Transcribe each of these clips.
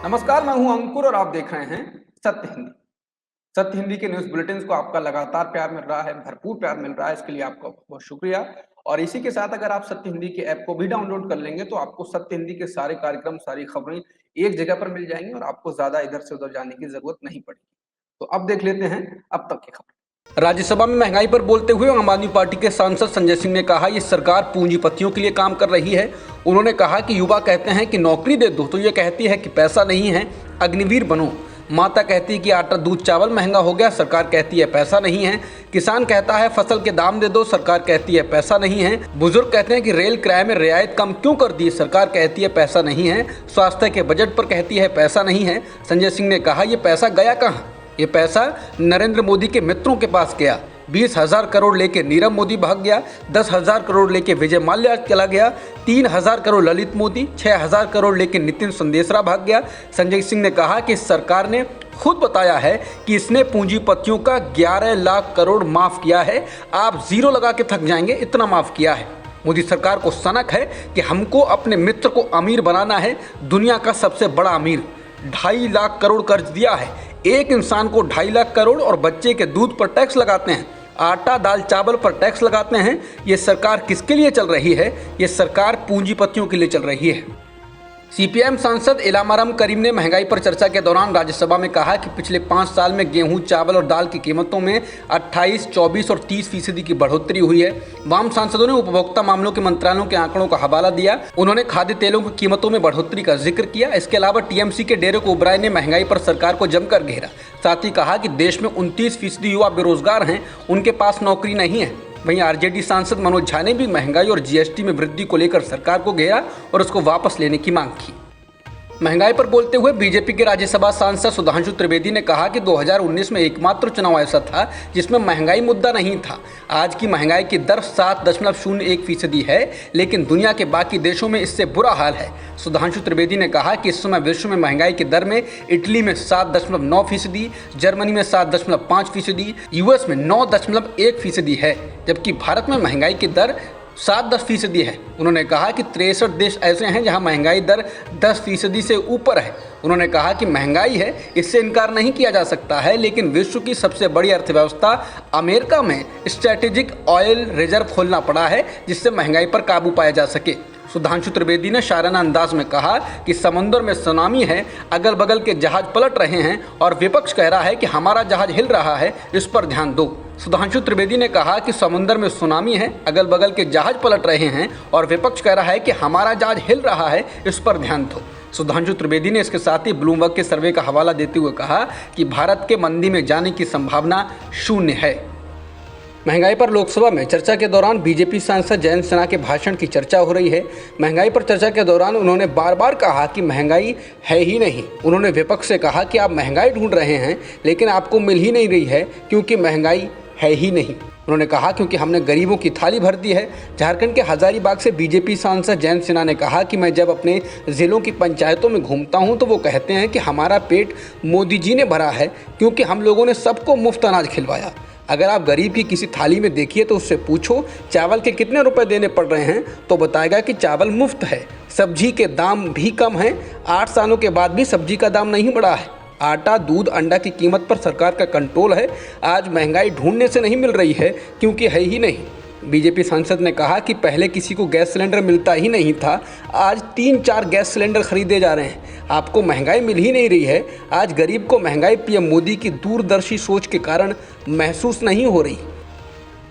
नमस्कार, मैं हूं अंकुर और आप देख रहे हैं सत्य हिंदी। सत्य हिंदी के न्यूज़ बुलेटिन्स को आपका लगातार प्यार मिल रहा है, भरपूर प्यार मिल रहा है, इसके लिए आपका बहुत शुक्रिया। और इसी के साथ अगर आप सत्य हिंदी के ऐप को भी डाउनलोड कर लेंगे तो आपको सत्य हिंदी के सारे कार्यक्रम, सारी खबरें एक जगह पर मिल जाएंगी और आपको ज़्यादा इधर से उधर जाने की ज़रूरत नहीं पड़ेगी। तो अब देख लेते हैं अब तक की खबर। राज्यसभा में महंगाई पर बोलते हुए आम आदमी पार्टी के सांसद संजय सिंह ने कहा, ये सरकार पूंजीपतियों के लिए काम कर रही है। उन्होंने कहा कि युवा कहते हैं कि नौकरी दे दो, तो ये कहती है कि पैसा नहीं है, अग्निवीर बनो। माता कहती है कि आटा दूध चावल महंगा हो गया, सरकार कहती है पैसा नहीं है। किसान कहता है फसल के दाम दे दो, सरकार कहती है पैसा नहीं है। बुजुर्ग कहते हैं कि रेल किराए में रियायत कम क्यों कर दी, सरकार कहती है पैसा नहीं है। स्वास्थ्य के बजट पर कहती है पैसा नहीं है। संजय सिंह ने कहा, ये पैसा गया कहाँ? ये पैसा नरेंद्र मोदी के मित्रों के पास गया। 20,000 करोड़ लेके नीरव मोदी भाग गया, 10,000 करोड़ लेके विजय माल्या चला गया, 3,000 करोड़ ललित मोदी, 6,000 करोड़ लेके नितिन संदेशरा भाग गया। संजय सिंह ने कहा कि सरकार ने खुद बताया है कि इसने पूंजीपतियों का 11 लाख करोड़ माफ किया है। आप जीरो लगा के थक जाएंगे, इतना माफ किया है। मोदी सरकार को सनक है कि हमको अपने मित्र को अमीर बनाना है, दुनिया का सबसे बड़ा अमीर। 2.5 लाख करोड़ कर्ज दिया है। एक इंसान को 2.5 लाख करोड़ और बच्चे के दूध पर टैक्स लगाते हैं, आटा दाल चावल पर टैक्स लगाते हैं। ये सरकार किसके लिए चल रही है? ये सरकार पूंजीपतियों के लिए चल रही है। सीपीएम सांसद इलामारम करीम ने महंगाई पर चर्चा के दौरान राज्यसभा में कहा कि पिछले 5 साल में गेहूं, चावल और दाल की कीमतों में 28, 24 और 30% की बढ़ोतरी हुई है। वाम सांसदों ने उपभोक्ता मामलों के मंत्रालयों के आंकड़ों का हवाला दिया। उन्होंने खाद्य तेलों की कीमतों में बढ़ोतरी का जिक्र किया। इसके अलावा टीएमसी के डेरेक ओब्राय ने महंगाई पर सरकार को जमकर घेरा। साथ ही कहा कि देश में 29% युवा बेरोजगार हैं, उनके पास नौकरी नहीं है। वहीं आरजेडी सांसद मनोज झा ने भी महंगाई और जीएसटी में वृद्धि को लेकर सरकार को घेरा और उसको वापस लेने की मांग की। महंगाई पर बोलते हुए बीजेपी के राज्यसभा सांसद सुधांशु त्रिवेदी ने कहा कि 2019 में एकमात्र चुनाव ऐसा था जिसमें महंगाई मुद्दा नहीं था। आज की महंगाई की दर 7.01% है, लेकिन दुनिया के बाकी देशों में इससे बुरा हाल है। सुधांशु त्रिवेदी ने कहा कि इस समय विश्व में महंगाई की दर में इटली में 7.9%, जर्मनी में 7.5%, यूएस में 9.1% है, जबकि भारत में महंगाई की दर 7-10% है। उन्होंने कहा कि 63 देश ऐसे हैं जहां महंगाई दर 10% से ऊपर है। उन्होंने कहा कि महंगाई है, इससे इनकार नहीं किया जा सकता है, लेकिन विश्व की सबसे बड़ी अर्थव्यवस्था अमेरिका में स्ट्रैटेजिक ऑयल रिजर्व खोलना पड़ा है, जिससे महंगाई पर काबू पाया जा सके। सुधांशु त्रिवेदी ने शायराना अंदाज में कहा कि समुद्र में सुनामी है, अगल बगल के जहाज पलट रहे हैं और विपक्ष कह रहा है कि हमारा जहाज हिल रहा है, इस पर ध्यान दो। सुधांशु त्रिवेदी ने कहा कि समुद्र में सुनामी है, अगल बगल के जहाज पलट रहे हैं और विपक्ष कह रहा है कि हमारा जहाज हिल रहा है, इस पर ध्यान दो। सुधांशु त्रिवेदी ने इसके साथ ही ब्लूमबर्ग के सर्वे का हवाला देते हुए कहा कि भारत के मंदी में जाने की संभावना 0 है। महंगाई पर लोकसभा में चर्चा के दौरान बीजेपी सांसद जयंत सिन्हा के भाषण की चर्चा हो रही है। महंगाई पर चर्चा के दौरान उन्होंने बार बार कहा कि महंगाई है ही नहीं। उन्होंने विपक्ष से कहा कि आप महंगाई ढूंढ रहे हैं, लेकिन आपको मिल ही नहीं रही है क्योंकि महंगाई है ही नहीं। उन्होंने कहा क्योंकि हमने गरीबों की थाली भर दी है। झारखंड के हजारीबाग से बीजेपी सांसद जयंत सिन्हा ने कहा कि मैं जब अपने ज़िलों की पंचायतों में घूमता हूं तो वो कहते हैं कि हमारा पेट मोदी जी ने भरा है क्योंकि हम लोगों ने सबको मुफ्त अनाज खिलवाया। अगर आप गरीब की किसी थाली में देखिए तो उससे पूछो चावल के कितने रुपए देने पड़ रहे हैं, तो बताएगा कि चावल मुफ्त है। सब्जी के दाम भी कम हैं, 8 सालों के बाद भी सब्जी का दाम नहीं बढ़ा है। आटा दूध अंडा की कीमत पर सरकार का कंट्रोल है। आज महंगाई ढूंढने से नहीं मिल रही है क्योंकि है ही नहीं। बीजेपी सांसद ने कहा कि पहले किसी को गैस सिलेंडर मिलता ही नहीं था, आज 3-4 गैस सिलेंडर खरीदे जा रहे हैं। आपको महंगाई मिल ही नहीं रही है। आज गरीब को महंगाई पीएम मोदी की दूरदर्शी सोच के कारण महसूस नहीं हो रही।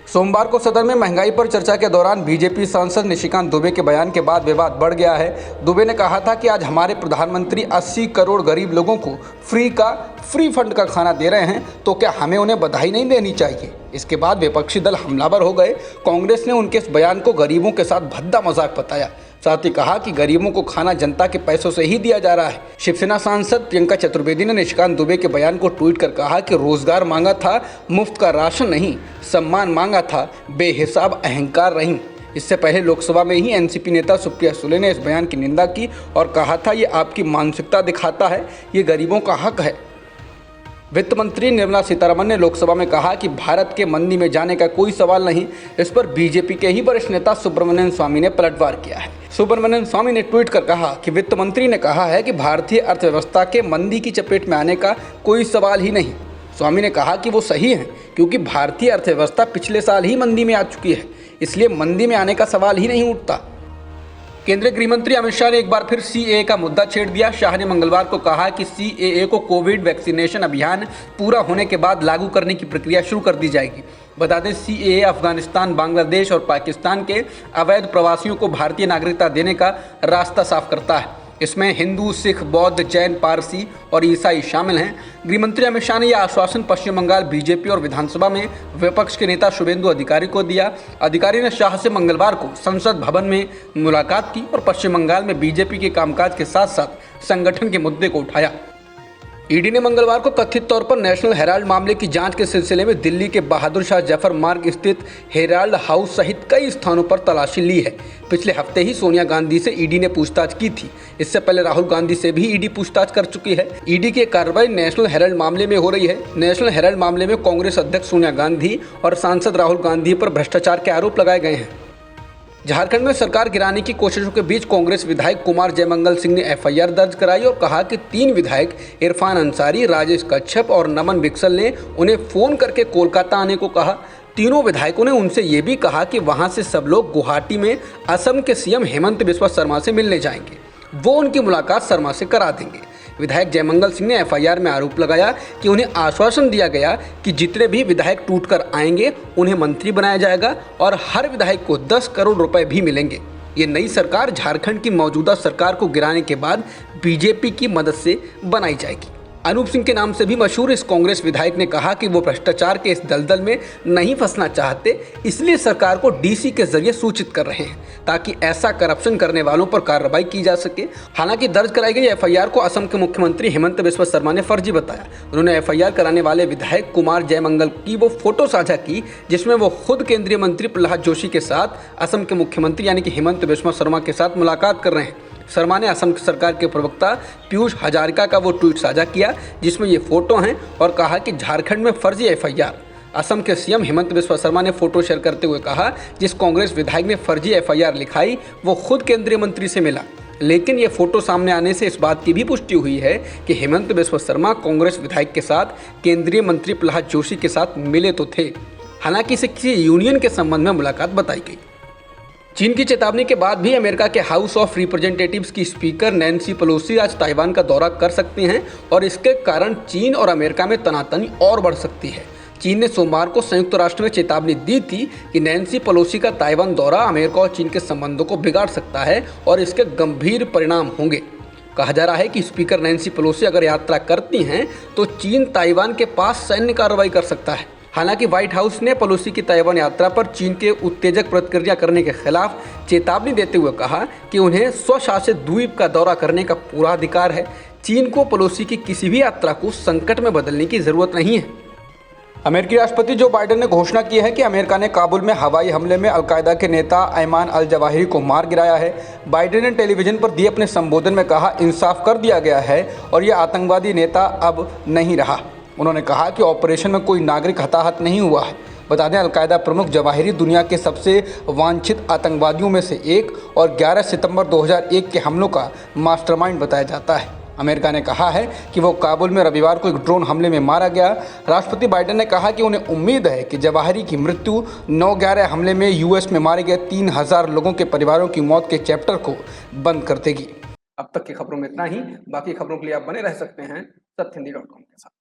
सोमवार को सदन में महंगाई पर चर्चा के दौरान बीजेपी सांसद निशिकांत दुबे के बयान के बाद विवाद बढ़ गया है। दुबे ने कहा था कि आज हमारे प्रधानमंत्री 80 करोड़ गरीब लोगों को फ्री फंड का खाना दे रहे हैं, तो क्या हमें उन्हें बधाई नहीं देनी चाहिए? इसके बाद विपक्षी दल हमलावर हो गए। कांग्रेस ने उनके इस बयान को गरीबों के साथ भद्दा मजाक बताया। साथ ही कहा कि गरीबों को खाना जनता के पैसों से ही दिया जा रहा है। शिवसेना सांसद प्रियंका चतुर्वेदी ने निशिकांत दुबे के बयान को ट्वीट कर कहा कि रोजगार मांगा था, मुफ्त का राशन नहीं। सम्मान मांगा था, बेहिसाब अहंकार नहीं। इससे पहले लोकसभा में ही एनसीपी नेता सुप्रिया सुले ने इस बयान की निंदा की और कहा था, ये आपकी मानसिकता दिखाता है, ये गरीबों का हक है। वित्त मंत्री निर्मला सीतारमण ने लोकसभा में कहा कि भारत के मंदी में जाने का कोई सवाल नहीं। इस पर बीजेपी के ही वरिष्ठ नेता सुब्रमण्यम स्वामी ने पलटवार किया है। सुब्रमण्यम स्वामी ने ट्वीट कर कहा कि वित्त मंत्री ने कहा है कि भारतीय अर्थव्यवस्था के मंदी की चपेट में आने का कोई सवाल ही नहीं। स्वामी ने कहा कि वो सही हैं, क्योंकि भारतीय अर्थव्यवस्था पिछले साल ही मंदी में आ चुकी है, इसलिए मंदी में आने का सवाल ही नहीं उठता। केंद्रीय गृह मंत्री अमित शाह ने एक बार फिर सीएए का मुद्दा छेड़ दिया। शाह ने मंगलवार को कहा कि सीएए को कोविड वैक्सीनेशन अभियान पूरा होने के बाद लागू करने की प्रक्रिया शुरू कर दी जाएगी। बता दें, सीएए अफगानिस्तान, बांग्लादेश और पाकिस्तान के अवैध प्रवासियों को भारतीय नागरिकता देने का रास्ता साफ करता है। इसमें हिंदू, सिख, बौद्ध, जैन, पारसी और ईसाई शामिल हैं। गृहमंत्री अमित शाह ने यह आश्वासन पश्चिम बंगाल बीजेपी और विधानसभा में विपक्ष के नेता शुभेंदु अधिकारी को दिया। अधिकारी ने शाह से मंगलवार को संसद भवन में मुलाकात की और पश्चिम बंगाल में बीजेपी के कामकाज के साथ साथ संगठन के मुद्दे को उठाया। ईडी ने मंगलवार को कथित तौर पर नेशनल हेराल्ड मामले की जांच के सिलसिले में दिल्ली के बहादुर शाह जफर मार्ग स्थित हेराल्ड हाउस सहित कई स्थानों पर तलाशी ली है। पिछले हफ्ते ही सोनिया गांधी से ईडी ने पूछताछ की थी। इससे पहले राहुल गांधी से भी ईडी पूछताछ कर चुकी है। ईडी की कार्रवाई नेशनल हेराल्ड मामले में हो रही है। नेशनल हेराल्ड मामले में कांग्रेस अध्यक्ष सोनिया गांधी और सांसद राहुल गांधी पर भ्रष्टाचार के आरोप लगाए गए हैं। झारखंड में सरकार गिराने की कोशिशों के बीच कांग्रेस विधायक कुमार जयमंगल सिंह ने एफआईआर दर्ज कराई और कहा कि 3 विधायक इरफान अंसारी, राजेश कच्छप और नमन बिक्सल ने उन्हें फोन करके कोलकाता आने को कहा। तीनों विधायकों ने उनसे ये भी कहा कि वहां से सब लोग गुवाहाटी में असम के सीएम हेमंत बिस्वा शर्मा से मिलने जाएंगे। वो उनकी मुलाकात शर्मा से करा देंगे। विधायक जयमंगल सिंह ने एफआईआर में आरोप लगाया कि उन्हें आश्वासन दिया गया कि जितने भी विधायक टूटकर आएंगे उन्हें मंत्री बनाया जाएगा और हर विधायक को 10 करोड़ रुपए भी मिलेंगे। ये नई सरकार झारखंड की मौजूदा सरकार को गिराने के बाद बीजेपी की मदद से बनाई जाएगी। अनूप सिंह के नाम से भी मशहूर इस कांग्रेस विधायक ने कहा कि वो भ्रष्टाचार के इस दलदल में नहीं फंसना चाहते, इसलिए सरकार को डीसी के जरिए सूचित कर रहे हैं ताकि ऐसा करप्शन करने वालों पर कार्रवाई की जा सके। हालांकि दर्ज कराई गई एफआईआर को असम के मुख्यमंत्री हेमंत बिस्वा शर्मा ने फर्जी बताया। उन्होंने एफआईआर कराने वाले विधायक कुमार जयमंगल की वो फोटो साझा की जिसमें वो खुद केंद्रीय मंत्री प्रहलाद जोशी के साथ असम के मुख्यमंत्री यानी कि हेमंत बिस्वा शर्मा के साथ मुलाकात कर रहे हैं। शर्मा ने असम सरकार के प्रवक्ता पीयूष हजारिका का वो ट्वीट साझा किया जिसमें ये फोटो हैं और कहा कि झारखंड में फर्जी एफआईआर। असम के सीएम हेमंत बिस्वा शर्मा ने फोटो शेयर करते हुए कहा, जिस कांग्रेस विधायक ने फर्जी एफआईआर लिखाई वो खुद केंद्रीय मंत्री से मिला। लेकिन ये फोटो सामने आने से इस बात की भी पुष्टि हुई है कि हेमंत बिस्वा शर्मा कांग्रेस विधायक के साथ केंद्रीय मंत्री प्रहलाद जोशी के साथ मिले तो थे। हालांकि इसे किसी यूनियन के संबंध में मुलाकात बताई गई। चीन की चेतावनी के बाद भी अमेरिका के हाउस ऑफ रिप्रेजेंटेटिव्स की स्पीकर नैन्सी पेलोसी आज ताइवान का दौरा कर सकती हैं और इसके कारण चीन और अमेरिका में तनातनी और बढ़ सकती है। चीन ने सोमवार को संयुक्त राष्ट्र में चेतावनी दी थी कि नैन्सी पेलोसी का ताइवान दौरा अमेरिका और चीन के संबंधों को बिगाड़ सकता है और इसके गंभीर परिणाम होंगे। कहा जा रहा है कि स्पीकर नैन्सी पेलोसी अगर यात्रा करती हैं तो चीन ताइवान के पास सैन्य कार्रवाई कर सकता है। हालांकि व्हाइट हाउस ने पेलोसी की ताइवान यात्रा पर चीन के उत्तेजक प्रतिक्रिया करने के खिलाफ चेतावनी देते हुए कहा कि उन्हें स्वशासित द्वीप का दौरा करने का पूरा अधिकार है। चीन को पेलोसी की किसी भी यात्रा को संकट में बदलने की जरूरत नहीं है। अमेरिकी राष्ट्रपति जो बाइडेन ने घोषणा की है कि अमेरिका ने काबुल में हवाई हमले में अलकायदा के नेता अयमान अल जवाहिरी को मार गिराया है। बाइडेन ने टेलीविजन पर दिए अपने संबोधन में कहा, इंसाफ कर दिया गया है और यह आतंकवादी नेता अब नहीं रहा। उन्होंने कहा कि ऑपरेशन में कोई नागरिक हताहत नहीं हुआ है। बता दें, अलकायदा प्रमुख जवाहिरी दुनिया के सबसे वांछित आतंकवादियों में से एक और 11 सितंबर 2001 के हमलों का मास्टरमाइंड बताया जाता है। अमेरिका ने कहा है कि वो काबुल में रविवार को एक ड्रोन हमले में मारा गया। राष्ट्रपति बाइडेन ने कहा कि उन्हें उम्मीद है कि जवाहिरी की मृत्यु 9/11 हमले में यूएस में मारे गए 3000 लोगों के परिवारों की मौत के चैप्टर को बंद कर देगी। अब तक की खबरों में इतना ही। बाकी खबरों के लिए आप बने रह सकते हैं सत्यहिंदी.com के साथ।